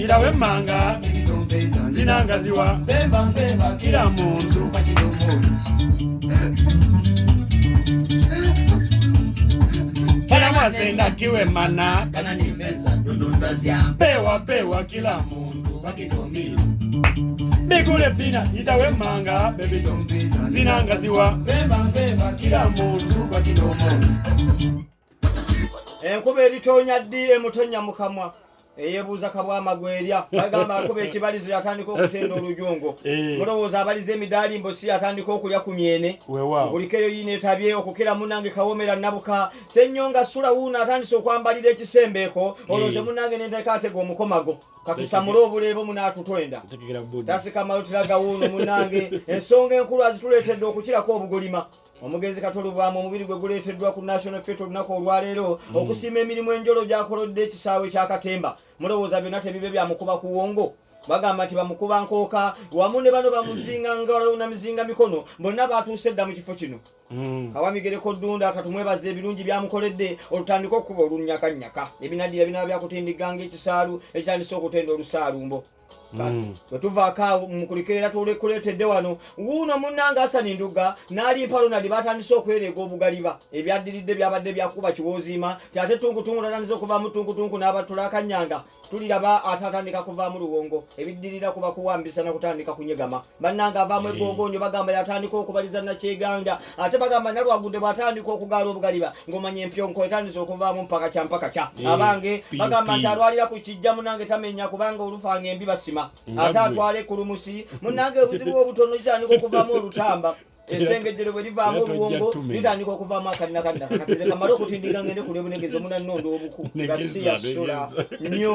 ila wemanga zinangaziwa kila muntu kala mwazenda kiwe mana pewa kila muntu bigule pina ita wemanga zinangaziwa kila muntu enkuba eritonya ddi emutonya mukamwa eyebuuza kabwa amagwerya bagamba akuba ekibalizo yatandika okutenda olujungo mulowooza abaliza emidaali mbosi yatandika okulya ku myene ngulikeyo yina etabye okukira munange kawomera nabuka sennyonga sula wuuna atandise okwambalira ekisembeeko olowooza munange nendeka atega omukomago katusamule obuleebo munaatutwenda tasikamayo tulaga wuuno munange ensonga enkulu azituleetedde okukirako obugolima omugezi katolubwamu omubiri gwe guleeteddwa ku national fete olunaku olwaleero okusiima emirimu enjolo gyakolodde ekisaawe kyakatemba mulowooza byonna tebibe byamukuba kuwongo bagamba nti bamukuba nkooka wamu ne bano bamuzinga ngalo na mizinga mikono bonna batuuse dda mu kifo kino kawamigereko ddunda katumwebaza ebirungi byamukoledde olutandika okuba olunyakanyaka ebinaddira binaba byakutindiganga ekisaalu ekitandise okutenda olusaalumbo wetuvaako mukulikeera tulekuleetedde wano wuuno munnanga Asani Nduga n'ali mpalo nali batandise okwereega obugaliba ebyaddiridde byabadde byakuba kiwoozima tyate tunkutunku tatandise okuvaamu tunkutunku n'abatula akanyanga tuliraba atatandika kuvaamu luwongo ebiddirira kuba kuwambisa na kutandika kunyegama bannanga avaamu egogonyo bagamba yatandika okubaliza nakyeganga ate bagamba nalwagudde bw'atandika okugaala obugaliba ng'omanya empyonko etandise okuvaamu mpaka kya abange bagamba nti alwalira ku kijja munange tamenya kubanga olufanga embi basima ate atwale kulumusi munange obuzibu obutono kitandika okuvaamu olutamba esengejjero bwe livaamu oluwongo litandika okuvaamu akalina kateze kamale okutindiga ngende kulebunegeza omunannondo obuku nga si yasula nnyo